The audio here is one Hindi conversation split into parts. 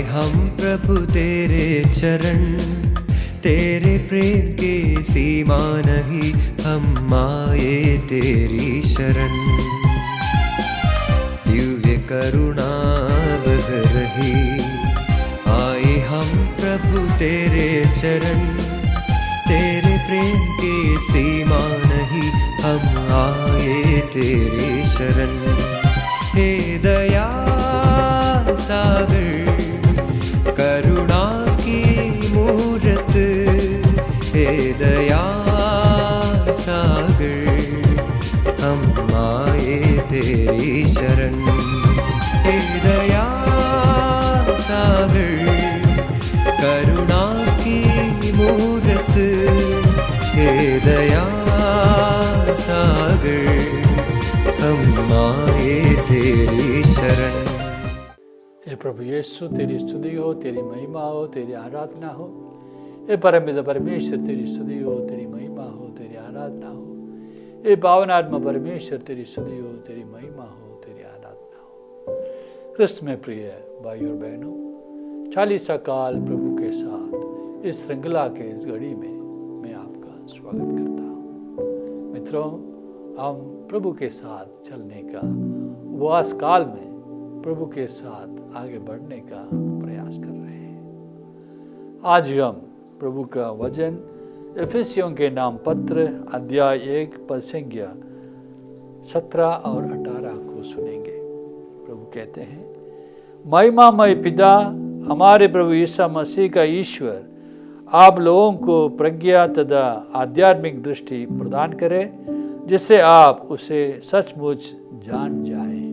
हम प्रभु तेरे चरण, तेरे प्रेम की सीमा नहीं, हम आए तेरी शरण। दिव्य करुणा बह रही, आए हम प्रभु तेरे चरण, तेरे प्रेम की सीमा नहीं, हम आए तेरी शरण। हे दया सागर, करुणा की मूरत, हे दया सागर, हम आए तेरी शरण। हे दया सागर, करुणा की मूरत, हे दया सागर, हम आए तेरी शरण। हे प्रभु यीशु, तेरी स्तुति हो, तेरी महिमा हो, तेरी आराधना हो। हे परमपिता परमेश्वर, तेरी स्तुति हो, तेरी महिमा हो, तेरी आराधना हो। हे पावन आत्मा परमेश्वर, तेरी स्तुति हो, तेरी महिमा हो, तेरी आराधना हो। कृष्ण में प्रिय भाई और बहनों, 40 काल प्रभु के साथ इस श्रृंखला के इस घड़ी में मैं आपका स्वागत करता हूँ। मित्रों, हम प्रभु के साथ चलने का, उपवास काल में प्रभु के साथ आगे बढ़ने का प्रयास कर रहे हैं। आज हम प्रभु का वचन इफिसियों के नाम पत्र अध्याय 1 पद संख्या 17 और 18 को सुनेंगे। प्रभु कहते हैं, महिमामय पिता, हमारे प्रभु यीशु मसीह का ईश्वर आप लोगों को प्रज्ञा तथा आध्यात्मिक दृष्टि प्रदान करे, जिससे आप उसे सचमुच जान जाएं।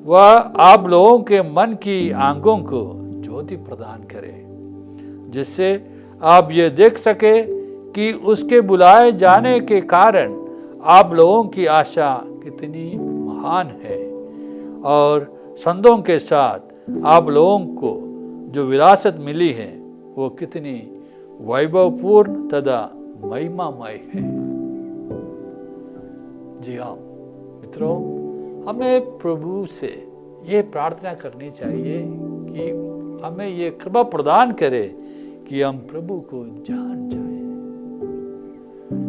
वह आप लोगों के मन की आंखों को ज्योति प्रदान करे, जिससे आप ये देख सके कि उसके बुलाए जाने के कारण आप लोगों की आशा कितनी महान है, और संतों के साथ आप लोगों को जो विरासत मिली है वो कितनी वैभवपूर्ण तथा महिमामय है। जी हाँ मित्रों, हमें प्रभु से ये प्रार्थना करनी चाहिए कि हमें ये कृपा प्रदान करे कि हम प्रभु को जान जाएं।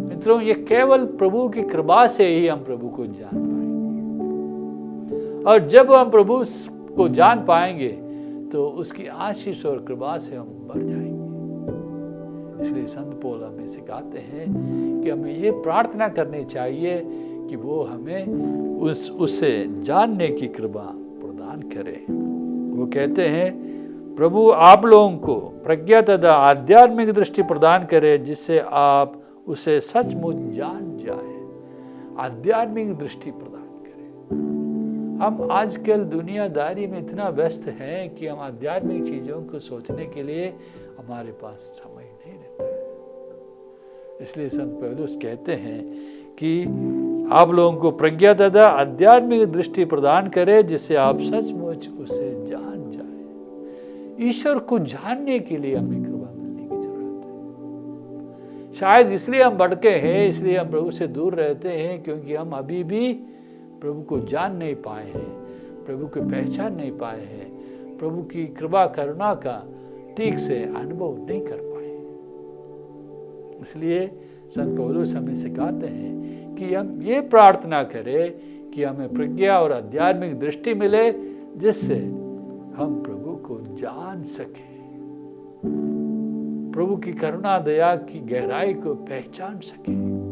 मित्रों, ये केवल प्रभु की कृपा से ही हम प्रभु को जान पाएंगे, और जब हम प्रभु को जान पाएंगे तो उसकी आशीष और कृपा से हम बढ़ जाएंगे। इसलिए संत पौल हमें सिखाते हैं कि हमें ये प्रार्थना करनी चाहिए कि वो हमें उससे जानने की कृपा प्रदान करे। वो कहते हैं, प्रभु आप लोगों को प्रज्ञा तथा आध्यात्मिक दृष्टि प्रदान करे, जिससे आप उसे सचमुच जान जाए। आध्यात्मिक दृष्टि प्रदान करे। हम आजकल दुनियादारी में इतना व्यस्त हैं कि हम आध्यात्मिक चीज़ों को सोचने के लिए हमारे पास समय नहीं रहता है। इसलिए संत पौलुस कहते हैं कि आप लोगों को प्रज्ञा तथा आध्यात्मिक दृष्टि प्रदान करे, जिससे आप सचमुच उसे जान जाए। ईश्वर को जानने के लिए हमें कृपा मिलने की जरूरत है। शायद इसलिए हम भटके हैं, इसलिए हम प्रभु से दूर रहते हैं, क्योंकि हम अभी भी प्रभु को जान नहीं पाए हैं, प्रभु को पहचान नहीं पाए हैं, प्रभु की कृपा करुणा का ठीक से अनुभव नहीं कर पाए। इसलिए संत पौलुस हमें सिखाते हैं कि हम ये प्रार्थना करें कि हमें प्रज्ञा और आध्यात्मिक दृष्टि मिले, जिससे हम प्रभु को जान सकें, प्रभु की करुणा दया की गहराई को पहचान सकें,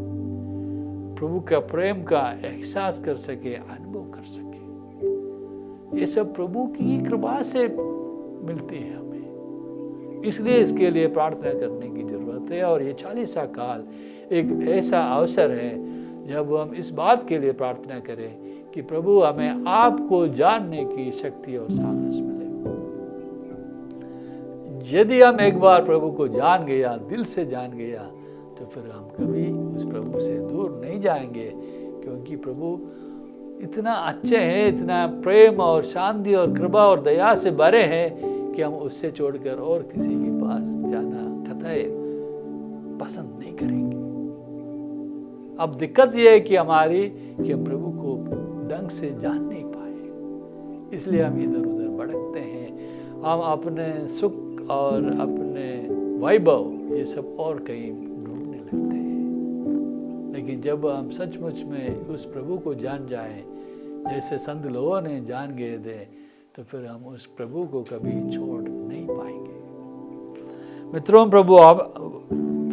प्रभु का प्रेम का एहसास कर सके, अनुभव कर सके। ये सब प्रभु की कृपा से मिलती है हमें। इसलिए इसके लिए प्रार्थना करने की जरूरत है। और ये 40 काल एक ऐसा अवसर है जब हम इस बात के लिए प्रार्थना करें कि प्रभु हमें आपको जानने की शक्ति और साहस मिले। यदि हम एक बार प्रभु को जान गया, दिल से जान गया, तो फिर हम कभी उस प्रभु से दूर नहीं जाएंगे, क्योंकि प्रभु इतना अच्छे हैं, इतना प्रेम और शांति और कृपा और दया से भरे हैं कि हम उससे छोड़कर और किसी के पास जाना कतई पसंद नहीं करेंगे। अब दिक्कत यह है कि हम प्रभु को ढंग से जान नहीं पाए, इसलिए हम इधर उधर भटकते हैं। हम अपने सुख और अपने वैभव ये सब और कहीं ढूंढने लगते हैं। लेकिन जब हम सचमुच में उस प्रभु को जान जाएं, जैसे संत लोगों ने जान गए थे, तो फिर हम उस प्रभु को कभी छोड़ नहीं पाएंगे। मित्रों, प्रभु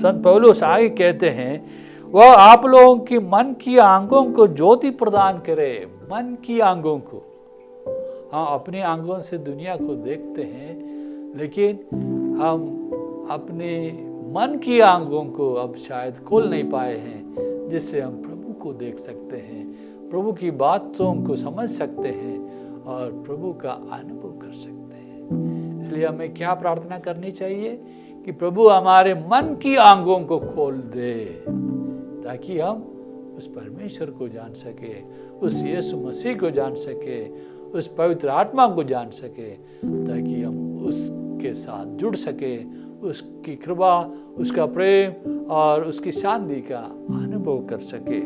संत पौलुस आगे कहते हैं, वह आप लोगों की मन की आंखों को ज्योति प्रदान करे। मन की आंखों को, हाँ, अपनी आंखों से दुनिया को देखते हैं, लेकिन हम अपने मन की आंखों को अब शायद खोल नहीं पाए हैं, जिससे हम प्रभु को देख सकते हैं, प्रभु की बातों को समझ सकते हैं और प्रभु का अनुभव कर सकते हैं। इसलिए हमें क्या प्रार्थना करनी चाहिए कि प्रभु हमारे मन की आंखों को खोल दे, ताकि हम उस परमेश्वर को जान सके, उस यीशु मसीह को जान सके, उस पवित्र आत्मा को जान सके, ताकि हम उसके साथ जुड़ सके, उसकी कृपा, उसका प्रेम और उसकी शांति का अनुभव कर सके।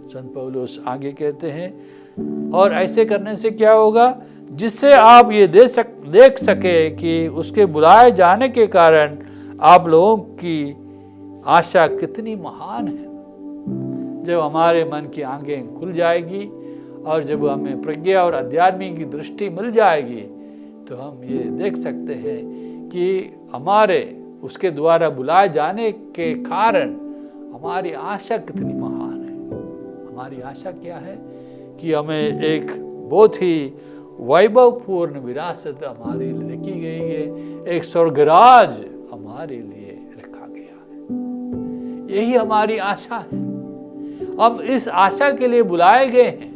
संत पौलुस आगे कहते हैं, और ऐसे करने से क्या होगा, जिससे आप ये देख सके कि उसके बुलाए जाने के कारण आप लोगों की आशा कितनी महान है। जब हमारे मन की आंखें खुल जाएगी और जब हमें प्रज्ञा और आध्यात्मिक की दृष्टि मिल जाएगी, तो हम ये देख सकते हैं कि हमारे उसके द्वारा बुलाए जाने के कारण हमारी आशा कितनी महान है। हमारी आशा क्या है कि हमें एक बहुत ही वैभवपूर्ण विरासत हमारे लिए रखी गई है, एक स्वर्गराज हमारे लिए रखा गया है। यही हमारी आशा है। हम इस आशा के लिए बुलाए गए हैं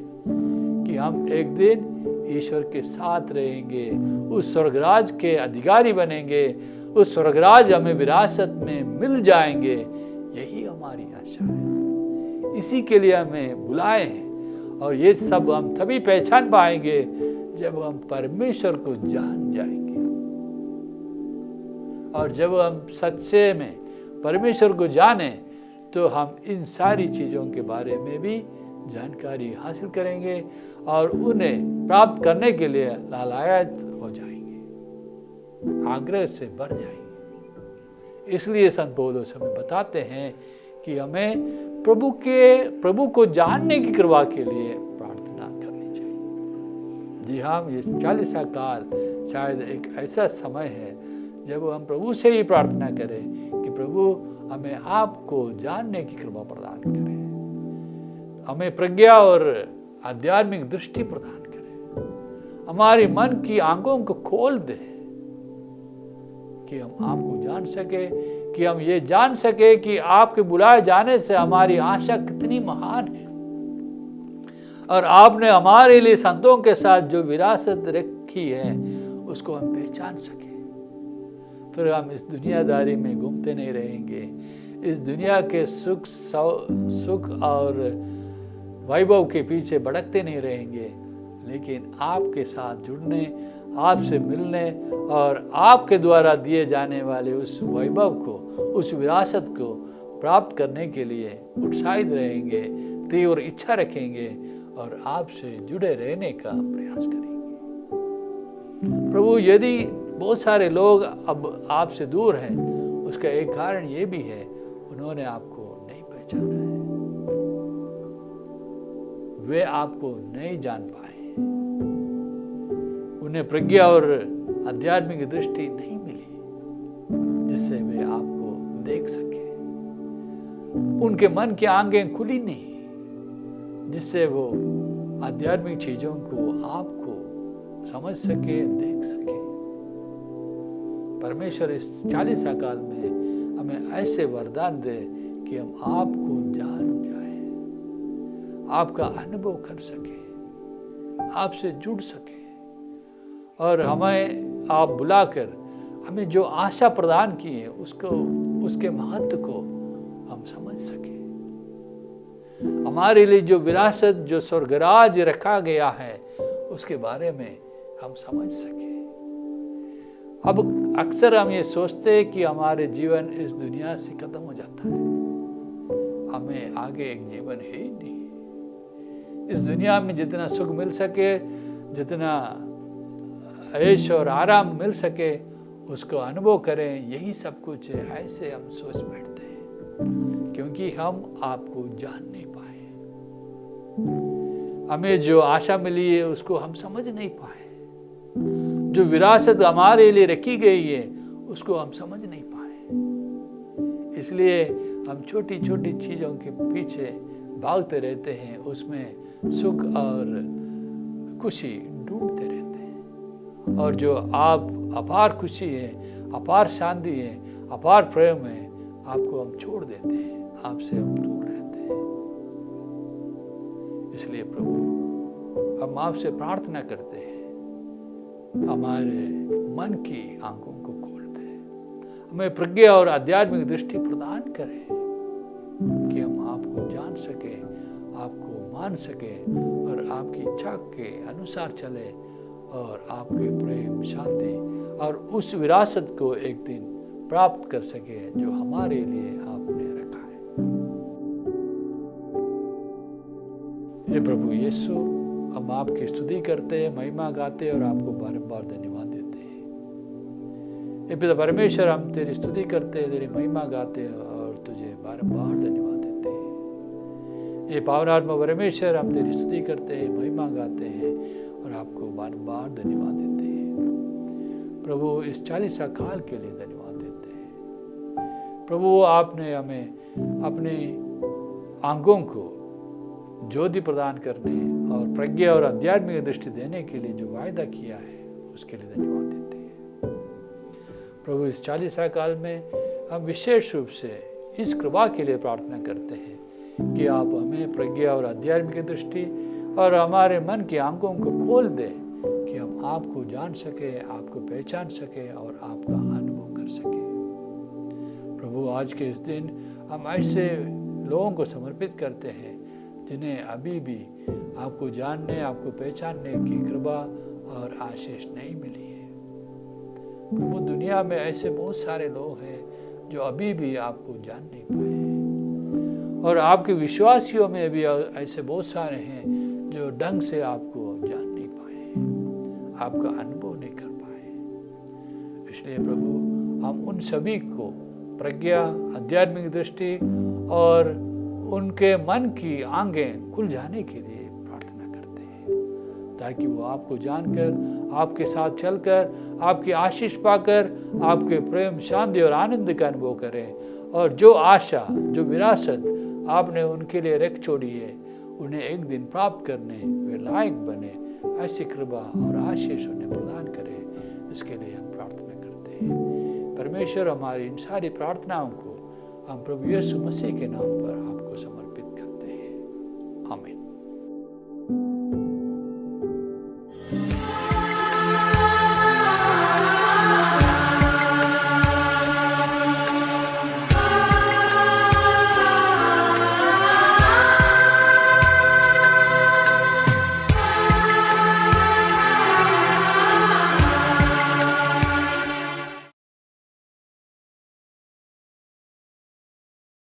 कि हम एक दिन ईश्वर के साथ रहेंगे, उस स्वर्गराज के अधिकारी बनेंगे, उस स्वर्गराज हमें विरासत में मिल जाएंगे। यही हमारी आशा है, इसी के लिए हमें बुलाए हैं। और ये सब हम तभी पहचान पाएंगे जब हम परमेश्वर को जान जाएंगे, और जब हम सच्चे में परमेश्वर को जाने तो हम इन सारी चीज़ों के बारे में भी जानकारी हासिल करेंगे और उन्हें प्राप्त करने के लिए लालायत हो जाएंगे, आग्रह से बढ़ जाएंगे। इसलिए संत पौलुस हमें बताते हैं कि हमें प्रभु को जानने की कृपा के लिए प्रार्थना करनी चाहिए। जी हाँ, ये 40 काल शायद एक ऐसा समय है जब हम प्रभु से ही प्रार्थना करें कि प्रभु हमें आपको जानने की कृपा प्रदान करें, हमें प्रज्ञा और आध्यात्मिक दृष्टि प्रदान करें, हमारी मन की आंखों को खोल दे कि हम आपको जान सके, कि हम ये जान सके कि आपके बुलाए जाने से हमारी आशा कितनी महान है और आपने हमारे लिए संतों के साथ जो विरासत रखी है उसको हम पहचान सके। फिर हम इस दुनियादारी में घूमते नहीं रहेंगे, इस दुनिया के सुख और वैभव के पीछे भटकते नहीं रहेंगे, लेकिन आपके साथ जुड़ने, आपसे मिलने और आपके द्वारा दिए जाने वाले उस वैभव को, उस विरासत को प्राप्त करने के लिए उत्साहित रहेंगे, तीव्र इच्छा रखेंगे और आपसे जुड़े रहने का प्रयास करेंगे। प्रभु, यदि बहुत सारे लोग अब आपसे दूर हैं, उसका एक कारण ये भी है, उन्होंने आपको नहीं पहचाना है, वे आपको नहीं जान पाए, उन्हें प्रज्ञा और आध्यात्मिक दृष्टि नहीं मिली जिससे वे आपको देख सके, उनके मन की आंखें खुली नहीं जिससे वो आध्यात्मिक चीजों को आपको समझ सके, देख सके। परमेश्वर इस 40 काल में हमें ऐसे वरदान दे कि हम आपको जान जाए, आपका अनुभव कर सके, आपसे जुड़ सके और हमें आप बुलाकर हमें जो आशा प्रदान की है उसके महत्व को हम समझ सके। हमारे लिए जो विरासत, जो स्वर्गराज रखा गया है उसके बारे में हम समझ सके। अब अक्सर हम ये सोचते हैं कि हमारे जीवन इस दुनिया से खत्म हो जाता है, हमें आगे एक जीवन है ही नहीं। इस दुनिया में जितना सुख मिल सके, जितना ऐश और आराम मिल सके उसको अनुभव करें, यही सब कुछ है, ऐसे हम सोच बैठते हैं, क्योंकि हम आपको जान नहीं पाए। हमें जो आशा मिली है उसको हम समझ नहीं पाए, जो विरासत हमारे लिए रखी गई है उसको हम समझ नहीं पाए। इसलिए हम छोटी छोटी चीज़ों के पीछे भागते रहते हैं, उसमें सुख और खुशी ढूंढते रहते हैं। और जो आप अपार खुशी है, अपार शांति है, अपार प्रेम है, आपको हम छोड़ देते हैं, आपसे हम दूर रहते हैं। इसलिए प्रभु हम आपसे प्रार्थना करते हैं, हमारे मन की आंखों को खोल दें, हमें प्रज्ञा और आध्यात्मिक दृष्टि प्रदान करें कि हम आपको जान सके, आपको मान सके और आपकी इच्छा के अनुसार चले और आपके प्रेम, शांति और उस विरासत को एक दिन प्राप्त कर सके जो हमारे लिए आपने रखा है। हे प्रभु यीशु, हम आपकी स्तुति करते हैं, महिमा गाते हैं और आपको बारंबार धन्यवाद देते हैं। हे पिता परमेश्वर, हम तेरी स्तुति करते हैं, तेरी महिमा गाते हैं और तुझे बारंबार धन्यवाद देते हैं। हे पावन आत्मा परमेश्वर, हम तेरी स्तुति करते हैं, महिमा गाते हैं और आपको बारंबार धन्यवाद देते हैं। प्रभु इस 40 काल के लिए धन्यवाद देते हैं। प्रभु आपने हमें अपनी आंखों को ज्योति प्रदान करने और प्रज्ञा और आध्यात्मिक दृष्टि देने के लिए जो वायदा किया है उसके लिए धन्यवाद देते हैं। प्रभु इस 40 काल में हम विशेष रूप से इस कृपा के लिए प्रार्थना करते हैं कि आप हमें प्रज्ञा और आध्यात्मिक दृष्टि और हमारे मन की आंखों को खोल दें कि हम आपको जान सके, आपको पहचान सके और आपका अनुभव कर सके। प्रभु आज के इस दिन हम ऐसे लोगों को समर्पित करते हैं जिन्हें अभी भी आपको जानने, आपको पहचानने की कृपा और आशीष नहीं मिली है। प्रभु दुनिया में ऐसे बहुत सारे लोग हैं जो अभी भी आपको जान नहीं पाए और आपके विश्वासियों में भी ऐसे बहुत सारे हैं जो ढंग से आपको जान नहीं पाए, आपका अनुभव नहीं कर पाए। इसलिए प्रभु हम उन सभी को प्रज्ञा, आध्यात्मिक दृष्टि और उनके मन की आंखें खुल जाने के लिए प्रार्थना करते हैं, ताकि वो आपको जानकर, आपके साथ चलकर, आपकी आशीष पाकर, आपके प्रेम, शांति और आनंद का अनुभव करें और जो आशा, जो विरासत आपने उनके लिए रख छोड़ी है, उन्हें एक दिन प्राप्त करने वे लायक बने। ऐसी कृपा और आशीष उन्हें प्रदान करें, इसके लिए हम प्रार्थना करते हैं। परमेश्वर, हमारी इन सारी प्रार्थनाओं को हम प्रभु यीशु मसीह के नाम पर आपको समर्पित करते हैं। आमीन।